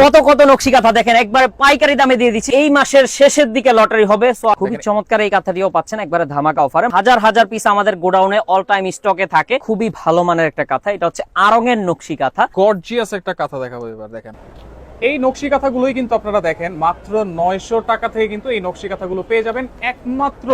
কত কত নকশি কাঁথা দেখেন একবারে পাইকারি দামে দিয়ে দিচ্ছি। এই মাসের শেষের দিকে লটারি হবে। খুবই চমৎকার এই কাঁথাটিও পাচ্ছেন একবারে ধামাকা অফারে। হাজার হাজার পিস আমাদের গোডাউনে অল টাইম স্টকে থাকে। খুবই ভালো মানের একটা কাঁথা। এটা হচ্ছে আড়ং-এর নকশি কাঁথা। গর্জিয়াস একটা কাঁথা দেখাবো এবার। দেখেন এই নকশি কাঁথাগুলোই কিন্তু আপনারা দেখেন মাত্র 900 টাকা থেকে কিন্তু এই নকশি কাঁথাগুলো পেয়ে যাবেন একমাত্র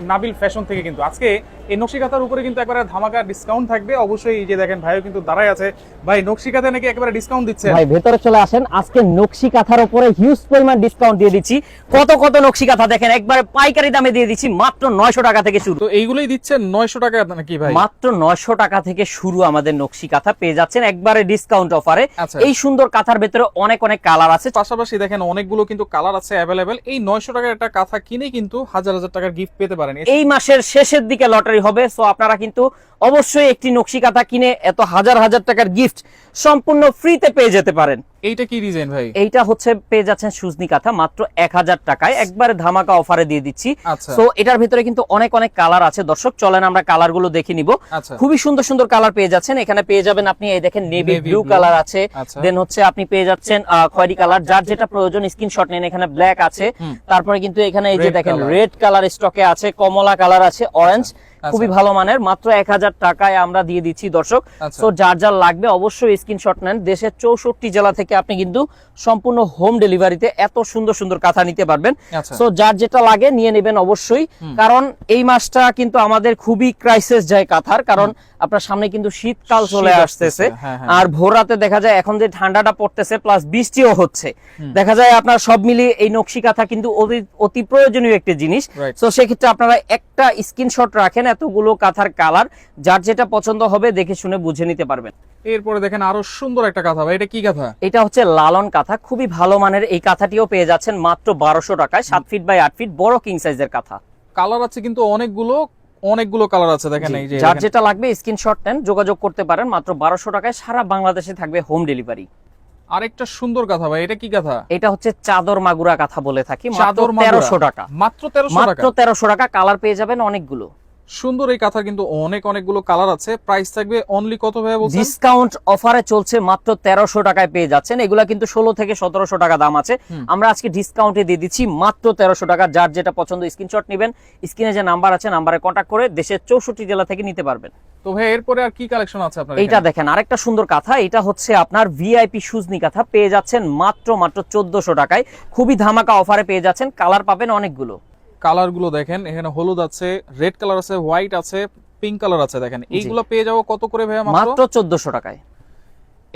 নাবিল ফ্যাশন থেকে। কিন্তু আজকে এই নকশি কাঁথার উপরে কিন্তু একবারে ধামাকা ডিসকাউন্ট থাকবে। অবশ্যই এই যে দেখেন ভাইও কিন্তু দাঁড়ায় আছে। ভাই নকশি কাঁথা নাকি একেবারে ডিসকাউন্ট দিচ্ছে? ভাই ভেতরে চলে আসেন, আজকে নকশি কাঁথার উপরে হিউজ পরিমাণ ডিসকাউন্ট দিয়ে দিচ্ছি। কত কত নকশি কাঁথা দেখেন একবারে পাইকারি দামে দিয়ে দিচ্ছি মাত্র 900 টাকা থেকে শুরু। তো এইগুলোই দিচ্ছেন 900 টাকা নাকি ভাই? মাত্র 900 টাকা থেকে শুরু আমাদের নকশি কাঁথা পেয়ে যাচ্ছেন একবারে ডিসকাউন্ট অফারে। আচ্ছা। এই সুন্দর কাঁথার ভেতরে অনেক অনেক কালার আছে। পাশাপাশি দেখেন অনেকগুলো কিন্তু কালার আছে অ্যাভেলেবেল। এই 900 টাকার একটা কাঁথা কিনে কিন্তু হাজার হাজার টাকার গিফট পেতে পারেন। এই মাসের শেষের দিকে লটারি হবে, সো আপনারা কিন্তু অবশ্যই একটি নকশি কাঁথা কিনে এত হাজার হাজার টাকার গিফট সম্পূর্ণ ফ্রিতে পেয়ে যেতে পারেন। এইটা কি ডিজাইন ভাই? এইটা হচ্ছে পেয়ে যাচ্ছেন সুজনি কাঁথা মাত্র 1000 টাকায় একবারে ধামাকা অফারে দিয়ে দিচ্ছি। আচ্ছা। সো এটার ভিতরে কিন্তু অনেক অনেক কালার আছে। দর্শক চলেন আমরা কালার গুলো দেখে নিব। আচ্ছা। খুবই সুন্দর সুন্দর কালার পেয়ে যাচ্ছেন। এখানে পেয়ে যাবেন আপনি এই দেখেন নেভি ব্লু কালার আছে। আচ্ছা। দেন হচ্ছে আপনি পেয়ে যাচ্ছেন খয়েরি কালার, যার যেটা প্রয়োজন স্ক্রিনশট নেন। এখানে ব্ল্যাক আছে, তারপরে কিন্তু এখানে এই যে দেখেন রেড কালার স্টকে আছে, কমলা কালার আছে, অরেঞ্জ। খুবই ভালো মানের, মাত্র 1000 টাকায় আমরা দিয়ে দিচ্ছি দর্শক। সো যার যার লাগবে অবশ্যই স্ক্রিনশট নেন। দেশের 64 জেলা থেকে আপনি কিন্তু সম্পূর্ণ হোম ডেলিভারিতে এত সুন্দর সুন্দর কাঁথা নিতে পারবেন। সো যার যেটা লাগে নিয়ে নেবেন অবশ্যই, কারণ এই মাসটা কিন্তু আমাদের খুবই ক্রাইসিস যায় কাঁথার, কারণ আপনার সামনে কিন্তু শীতকাল চলে আসতেছে। আর ভোর রাতে দেখা যায় এখন যে ঠান্ডাটা পড়তেছে প্লাস বৃষ্টিও হচ্ছে, দেখা যায় আপনার সব মিলিয়ে এই নকশি কাঁথা কিন্তু অতি প্রয়োজনীয় একটি জিনিস। তো সেক্ষেত্রে আপনারা একটা স্ক্রিনশট রাখেন এতগুলো কাঁথার কালার, যার যেটা পছন্দ হবে দেখে শুনে বুঝে নিতে পারবেন। এরপরে দেখেন আরো সুন্দর একটা কাঁথা ভাই, এটা কি কাঁথা? এটা হচ্ছে লালন কাঁথা, খুবই ভালো মানের। এই কাঁথাটিও পেয়ে যাচ্ছেন মাত্র 1200 টাকায়। 7 ফিট বাই 8 ফিট বড় কিং সাইজের কাঁথা। কালার আছে কিন্তু অনেকগুলো কালার আছে। দেখেন এই যে যার যেটা লাগবে স্ক্রিনশট নেন, যোগাযোগ করতে পারেন। মাত্র 1200 টাকায় সারা বাংলাদেশে থাকবে হোম ডেলিভারি। আরেকটা সুন্দর কাঁথা ভাই, এটা কি কাঁথা? এটা হচ্ছে চাদর মাগুরা কাঁথা বলে থাকি। মাত্র 1300 টাকা। মাত্র 1300 টাকা। কালার পেয়ে যাবেন অনেকগুলো। সুন্দর এই কাঁথা কিন্তু অনেকগুলো কালার আছে। প্রাইস থাকবে অনলি কত ভাই বলছেন? ডিসকাউন্ট অফারে চলছে মাত্র 1300 টাকায় পেয়ে যাচ্ছেন। এগুলা কিন্তু 16 থেকে 1700 টাকা দাম আছে, আমরা আজকে ডিসকাউন্টে দিয়ে দিচ্ছি মাত্র 1300 টাকা। যার যেটা পছন্দ স্ক্রিনশট নেবেন, স্ক্রিনে যে নাম্বার আছে নাম্বারে কন্টাক্ট করে দেশের 64 জেলা থেকে নিতে পারবেন। তো ভাই এরপরে আর কি কালেকশন আছে আপনার? এইটা দেখেন আরেকটা সুন্দর কাঁথা। এটা হচ্ছে আপনার ভিআইপি সুজনি কাঁথা, পেয়ে যাচ্ছেন মাত্র 1400 টাকায়। খুবই ধামাকা অফারে পেয়ে যাচ্ছেন। কালার পাবেন অনেকগুলো। কালার গুলো দেখেন, এখানে হলুদ আছে, রেড কালার আছে, হোয়াইট আছে, পিঙ্ক কালার আছে। দেখেন এইগুলো পেয়ে যাবো কত করে ভাইয়া? মাত্র 1400 টাকায়।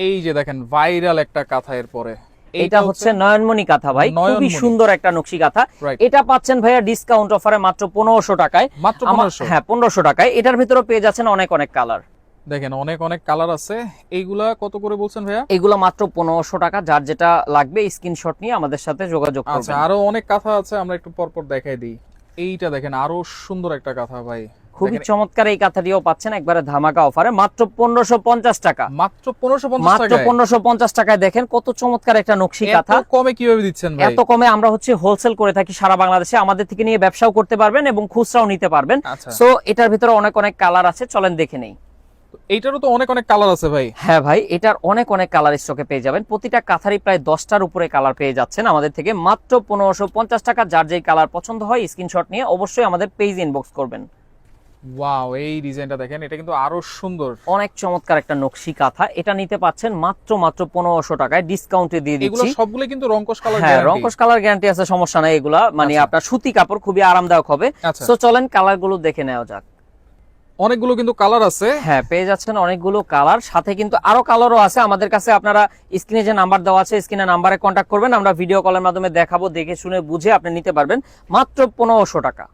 এই যে দেখেন ভাইরাল একটা কাঁথা। এরপরে এটা হচ্ছে নয়নমণি কাঁথা ভাই, খুবই সুন্দর একটা নকশি কাঁথা। এটা পাচ্ছেন ভাইয়া ডিসকাউন্ট অফারে মাত্র 1500 টাকায়। মাত্র 1500? হ্যাঁ 1500 টাকায়। এটার ভিতরে পেয়ে যাচ্ছেন অনেক কালার। দেখেন অনেক কালার আছে। এইগুলা কত করে বলছেন ভাইয়া? এগুলা মাত্র 1500 টাকা। যার যেটা লাগবে স্ক্রিনশট নিয়ে আমাদের সাথে যোগাযোগ করবেন। আচ্ছা, আরো অনেক কাঁথা আছে, আমরা একটু পরপর দেখাই দিই। এইটা দেখেন আরো সুন্দর একটা কাঁথা ভাই, খুবই চমৎকার। এই কাঁথাটিও পাচ্ছেন একবারে ধামাকা অফারে মাত্র 1550 টাকা। মাত্র 1550 টাকায়। দেখেন কত চমৎকার একটা নকশি কাঁথা। এত কমে কিভাবে দিচ্ছেন ভাই? এত কমে আমরা হচ্ছে হোলসেল করে থাকি সারা বাংলাদেশে। আমাদের থেকে নিয়ে ব্যবসাও করতে পারবেন এবং খুচরাও নিতে পারবেন। সো এটার ভিতরে অনেক কালার আছে, চলেন দেখে নেই। এইটারও তো অনেক কালার আছে ভাই। হ্যাঁ ভাই, এটার অনেক কালার স্টকে পেয়ে যাবেন। প্রতিটা কাঁথারই প্রায় 10টার উপরে কালার পেয়ে যাচ্ছেন আমাদের থেকে মাত্র 1550 টাকা। যার যেই কালার পছন্দ হয় স্ক্রিনশট নিয়ে অবশ্যই আমাদের পেজ ইনবক্স করবেন। ওয়াও, এই ডিজাইনটা দেখেন, এটা কিন্তু আরো সুন্দর। অনেক চমৎকার একটা নকশি কাঁথা। এটা নিতে পাচ্ছেন মাত্র 1500 টাকায় ডিসকাউন্টে দিয়ে দিচ্ছি। এগুলো সবগুলো কিন্তু রংকশ কালার গ্যারান্টি। হ্যাঁ, রংকশ কালার গ্যারান্টি আছে, সমস্যা নাই। এগুলা মানে আপনার সুতি কাপড়, খুবই আরামদায়ক হবে। সো চলেন কালারগুলো দেখে নেওয়া যাক। অনেকগুলো কিন্তু কালার আছে। হ্যাঁ, পেয়ে যাচ্ছেন অনেকগুলো কালার, সাথে কিন্তু আরো কালারও আছে আমাদের কাছে। আপনারা স্ক্রিনে যে নাম্বার দেওয়া আছে স্ক্রিনে নাম্বারে কন্ট্যাক্ট করবেন, আমরা ভিডিও কলের মাধ্যমে দেখাবো, দেখে শুনে বুঝে আপনি নিতে পারবেন মাত্র 1500 টাকা।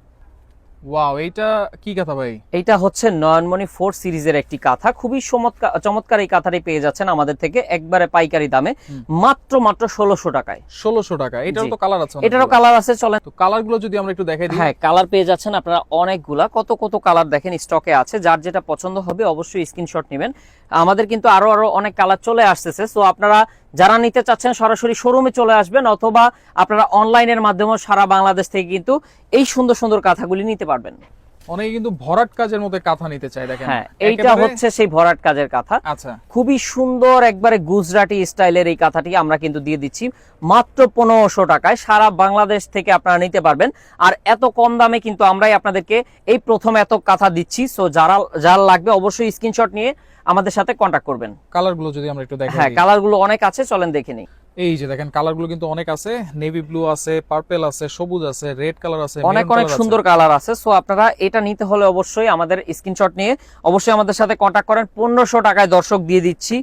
ওয়াও, এইটা কি কাঁথা ভাই? এইটা হচ্ছে নয়নমণি 4 সিরিজের একটি কাঁথা। খুবই চমৎকার এই কাঁথাটি পেয়ে যাচ্ছেন আমাদের থেকে একবারে পাইকারি দামে মাত্র 1600 টাকায়। 1600 টাকা। এটারও তো কালার আছে? এটারও কালার আছে, চলেন তো কালারগুলো যদি আমরা একটু দেখাই দিই। হ্যাঁ, কালার পেয়ে যাচ্ছেন আপনারা অনেকগুলা। কত কালার দেখেন স্টকে আছে। যার যেটা পছন্দ হবে অবশ্যই স্ক্রিনশট নেবেন। আমাদের কিন্তু আরো অনেক কালার চলে আসতেছে। সো আপনারা যারা নিতে চাচ্ছেন সরাসরি শোরুমে চলে আসবেন, অথবা আপনারা অনলাইনের মাধ্যমে সারা বাংলাদেশ থেকে কিন্তু এই সুন্দর কাঁথাগুলি নিতে পারবেন। অনেকে কিন্তু ভরাট কাজের মধ্যে কাঁথা নিতে চায় দেখেন। হ্যাঁ, এইটা হচ্ছে সেই ভরাট কাজের কাঁথা। আচ্ছা, খুবই সুন্দর একবারে গুজরাটি স্টাইলের এই কাঁথাটি আমরা কিন্তু দিয়ে দিচ্ছি মাত্র 1500 টাকায়। সারা বাংলাদেশ থেকে আপনারা নিতে পারবেন, আর এত কম দামে কিন্তু আমরাই আপনাদেরকে এই প্রথম এত কাঁথা দিচ্ছি। সো যার লাগবে অবশ্যই স্ক্রিনশট নিয়ে আমাদের সাথে কন্ট্যাক্ট করবেন। কালার গুলো যদি আমরা একটু দেখাই। হ্যাঁ, কালার গুলো অনেক আছে, চলেন দেখে নিই। এই যে দেখেন কালার গুলো কিন্তু অনেক আছে, নেভি ব্লু আছে, পার্পল আছে, সবুজ আছে, রেড কালার আছে, অনেক অনেক সুন্দর কালার আছে। সো আপনারা এটা নিতে হলে অবশ্যই আমাদের স্ক্রিনশট নিয়ে অবশ্যই আমাদের সাথে কন্ট্যাক্ট করেন। 1500 টাকায় দর্শক দিয়ে দিচ্ছি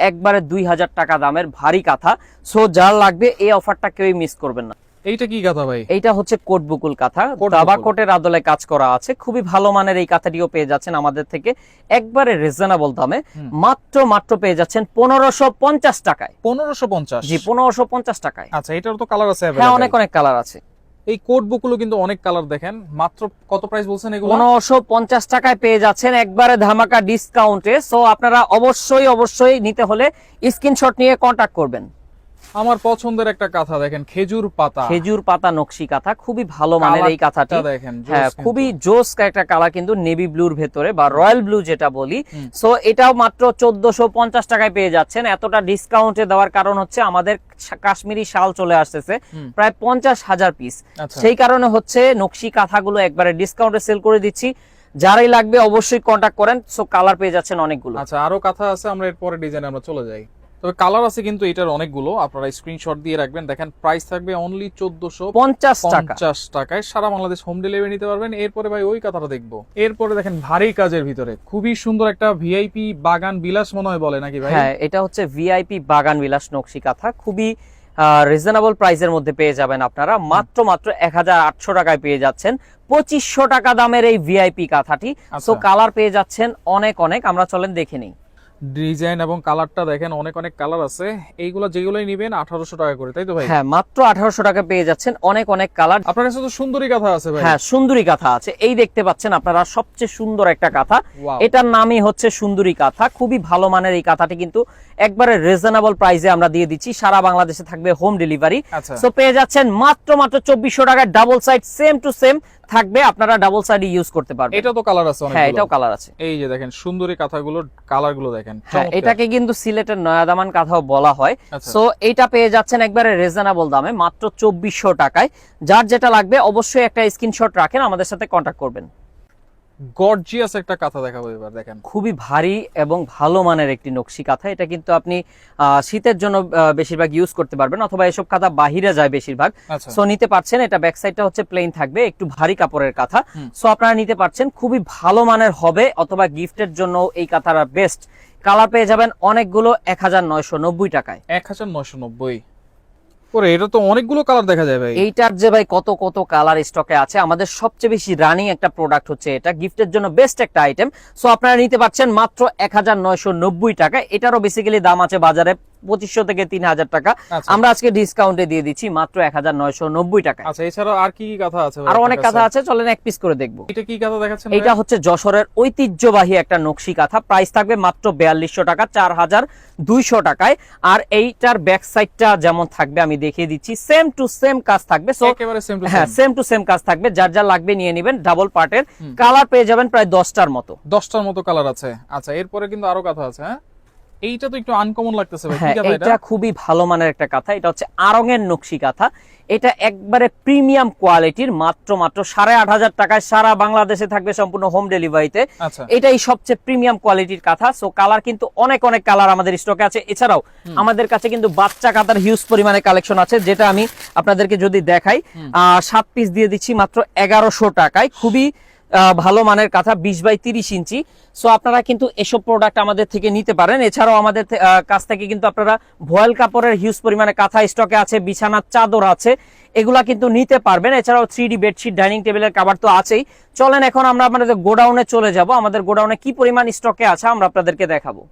একবারে 2000 টাকা দামের ভারী কাঁথা। সো যার লাগবে এই অফারটা কেউই মিস করবেন না। এইটা কি কাঁথা ভাই? এইটা হচ্ছে কোট বুকুল কাঁথা, কোট দাবা বুকুল। কোটের আদলে কাজ করা আছে। খুবই ভালো মানের এই কাঁথাটিও পেয়ে যাচ্ছেন আমাদের থেকে একবারে রিজনেবল দামে। মাত্র পেয়ে যাচ্ছেন 1550 টাকায়। 1550? জি, 1550 টাকায়। আচ্ছা, এটারও তো কালার আছে হ্যাঁ, available? অনেক অনেক কালার আছে। এই কোট বুকগুলো কিন্তু অনেক কালার দেখেন। মাত্র কত প্রাইস বলছেন এগুলো? 1550 টাকায় পেয়ে যাচ্ছেন একবারে ধামাকা ডিসকাউন্টে। সো আপনারা অবশ্যই নিতে হলে স্ক্রিনশট নিয়ে কন্ট্যাক্ট করবেন। আমার পছন্দের একটা কাঁথা দেখেন, খেজুর পাতা। খেজুর পাতা নকশি কাঁথা, খুবই ভালো মানের এই কাঁথাটি। কালারটা দেখেন, হ্যাঁ, জোস কিন্তু। খুবই জোস একটা কালার কিন্তু, নেভি ব্লুর ভেতরে বা রয়্যাল ব্লু যেটা বলি। সো এটাও মাত্র 1450 টাকায় পেয়ে যাচ্ছেন। এতটা ডিসকাউন্টে দেওয়ার কারণ হচ্ছে আমাদের কাশ্মীরি শাল চলে আসতেছে প্রায় 50,000 পিস। আচ্ছা। সেই কারণে হচ্ছে নকশি কাঁথাগুলো একবারে ডিসকাউন্টে সেল করে দিচ্ছি। যারাই লাগবে অবশ্যই কন্ট্যাক্ট করেন। সো কালার পেয়ে যাচ্ছেন অনেকগুলো। আচ্ছা, আরো কাঁথা আছে, আমরা এরপরে ডিজাইনে আমরা চলে যাই। তবে কালার আছে কিন্তু এটার অনেকগুলো, আপনারা স্ক্রিনশট দিয়ে রাখবেন। দেখেন প্রাইস থাকবে অনলি 1450 টাকা। 1450 টাকায় সারা বাংলাদেশ হোম ডেলিভারি নিতে পারবেন। এরপরে ভাই ওই কথাটা দেখবো। এরপরে দেখেন ভারী কাজের ভিতরে খুবই সুন্দর একটা ভিআইপি বাগান বিলাস মনে হয় বলে নাকি ভাই? হ্যাঁ, এটা হচ্ছে ভিআইপি বাগান বিলাস নকশি কাঁথা। খুবই রিজনেবল প্রাইসের মধ্যে পেয়ে যাবেন আপনারা। মাত্র 1800 টাকায় পেয়ে যাচ্ছেন 2500 টাকা দামের এই ভিআইপি কাঁথাটি। সো কালার পেয়ে যাচ্ছেন অনেক। আমরা চলেন দেখে নিই। ডিজাইন এবং কালারটা দেখেন, অনেক কালার আছে। এইগুলো যেগুলোই নিবেন 1800 টাকা করে, তাই তো ভাই? হ্যাঁ, মাত্র 1800 টাকা পেয়ে যাচ্ছেন অনেক কালার। আপনার কাছে তো সুন্দরী কাঁথা আছে ভাই। হ্যাঁ, সুন্দরী কাঁথা আছে। এই দেখতে পাচ্ছেন আপনারা সবচেয়ে সুন্দর একটা কাঁথা। Wow. এটার নামই হচ্ছে সুন্দরী কাঁথা। খুবই ভালো মানের এই কাঁথাটি কিন্তু একবারে রিজনেবল প্রাইসে আমরা দিয়ে দিচ্ছি। সারা বাংলাদেশে থাকবে হোম ডেলিভারি। আচ্ছা। সো পেয়ে যাচ্ছেন মাত্র 2400 টাকায় double side same to same থাকবে। আপনারা ডাবল সাইড ইউজ করতে পারবেন। এটা তো কালার আছে অনেকগুলো। হ্যাঁ, এটাও কালার আছে। এই যে দেখেন সুন্দরী কাঁথাগুলোর কালারগুলো দেখেন। হ্যাঁ, চমৎকার। এটাকে কিন্তু সিলেটের নয়াদামান কাঁথাও বলা হয়। আচ্ছা। সো এটা পেয়ে যাচ্ছেন একবারে রিজনেবল দামে মাত্র 2400 টাকায়। যার যেটা লাগবে অবশ্যই একটা স্ক্রিনশট রাখেন, আমাদের সাথে কন্ট্যাক্ট করবেন। গর্জিয়াস একটা কাঁথা দেখাবো এবার, দেখেন খুবই ভারী এবং ভালো মানের একটি নকশি কাঁথা। এটা কিন্তু আপনি শীতের জন্য বেশিরভাগ ইউজ করতে পারবেন, অথবা এসব কাঁথা বাহিরে যায় বেশিরভাগ। আচ্ছা। সো নিতে পারছেন। এটা ব্যাক সাইডটা হচ্ছে প্লেন থাকবে, একটু ভারী কাপড়ের কাঁথা। সো আপনারা নিতে পারছেন, খুবই ভালো মানের হবে, অথবা গিফটের জন্য এই কাঁথাটা বেস্ট। কালার পেয়ে যাবেন অনেকগুলো 1990 টাকায়। 1990 পরে। এটা তো অনেকগুলো কালার দেখা যায় ভাই। এইটার যে ভাই কত কালার স্টকে আছে। আমাদের সবচেয়ে বেশি রানিং একটা প্রোডাক্ট হচ্ছে এটা, গিফটের জন্য বেস্ট একটা আইটেম। সো আপনারা নিতে পারছেন মাত্র 1990 টাকা। এটারও বেসিক্যালি দাম আছে বাজারে 2500 থেকে 3000 টাকা। আচ্ছা। আমরা আজকে ডিসকাউন্টে দিয়ে দিচ্ছি মাত্র 1990 টাকা। আচ্ছা, এছাড়াও আর কি কি কাঁথা আছে ভাই? আরো অনেক কাঁথা আছে, চলেন এক পিস করে দেখবো। এটা কি কাঁথা দেখাচ্ছেন? এটা হচ্ছে যশোরের ঐতিহ্যবাহী একটা নকশি কাঁথা। প্রাইস থাকবে মাত্র 4200 টাকা, 4200 টাকায়। আর এইটার ব্যাক সাইডটা যেমন থাকবে আমি দেখিয়ে দিচ্ছি, সেম টু সেম কাজ থাকবে। সো একেবারে সেম টু সেম। হ্যাঁ, সেম টু সেম কাজ থাকবে। যার লাগবে নিয়ে নেবেন। ডাবল পার্টের কালার পেয়ে যাবেন প্রায় 10টার মতো। 10টার মতো কালার আছে। আচ্ছা, এরপরে কিন্তু আরো কাঁথা আছে। হ্যাঁ, এইটা তো একটু আনকমন লাগতেছে ভাই। কি হ্যাঁ, কাঁথা এটা এটা? খুবই ভালো মানের একটা কাঁথা। এটা হচ্ছে আড়ং-এর নকশি কাঁথা। এটা একবারে প্রিমিয়াম কোয়ালিটির। মাত্র 8500 টাকায় সারা বাংলাদেশে থাকবে সম্পূর্ণ হোম ডেলিভারিতে। আচ্ছা। এটাই সবচেয়ে প্রিমিয়াম কোয়ালিটির কাঁথা। সো কালার কিন্তু অনেক কালার আমাদের স্টকে আছে। এছাড়াও আমাদের কাছে কিন্তু বাচ্চা কাঁথার হিউজ পরিমাণে কালেকশন আছে, যেটা আমি আপনাদেরকে যদি দেখাই 7 পিস দিয়ে দিচ্ছি মাত্র 1100 টাকায়। খুবই ভালো মানের কাঁথা, 20 বাই 30 ইঞ্চি। সো আপনারা কিন্তু এসব প্রোডাক্ট আমাদের থেকে নিতে পারেন। এছাড়াও আমাদের কাছ থেকে কিন্তু আপনারা ভয়েল কাপড়ের হিউজ পরিমাণে কাঁথা স্টকে আছে, বিছানার চাদর আছে, এগুলা কিন্তু নিতে পারবেন। এছাড়াও 3D বেডশিট, ডাইনিং টেবিলের কভার তো আছেই। চলেন এখন আমরা আমাদের গোডাউনে চলে যাব। আমাদের গোডাউনে কি পরিমাণ স্টকে আছে আমরা আপনাদেরকে দেখাবো।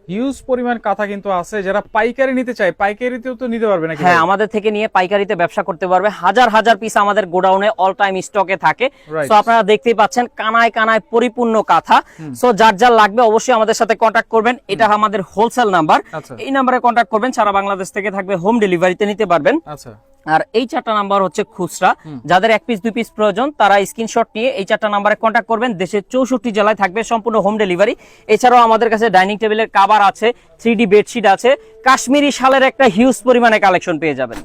হিউজ পরিমাণ কাঁথা কিন্তু আছে। যারা পাইকারি নিতে চায় পাইকারিতেও তো নিতে পারবে নাকি? হ্যাঁ, আমাদের থেকে নিয়ে পাইকারিতে ব্যবসা করতে পারবে। হাজার পিস আমাদের গোডাউনে অল টাইম স্টকে থাকে। Right. সো আপনারা দেখতেই পাচ্ছেন কানায় পরিপূর্ণ কাঁথা। সো যার লাগবে অবশ্যই আমাদের সাথে কন্ট্যাক্ট করবেন। এটা আমাদের হোলসেল নাম্বার। আচ্ছা। এই নাম্বারে কন্ট্যাক্ট করবেন। সারা বাংলাদেশ থেকে থাকবে হোম ডেলিভারিতে নিতে পারবেন। আচ্ছা। আর এই 4টা নাম্বার হচ্ছে খুচরা, যাদের 1 পিস 2 পিস প্রয়োজন তারা স্ক্রিনশট নিয়ে এই 4টা নাম্বারে কন্ট্যাক্ট করবেন। দেশের 64 জেলায় থাকবে সম্পূর্ণ হোম ডেলিভারি। এছাড়াও আমাদের কাছে ডাইনিং টেবিলের কভার আছে, 3D বেডশিট আছে, কাশ্মীরি শালের একটা হিউজ পরিমাণে কালেকশন পেয়ে যাবেন।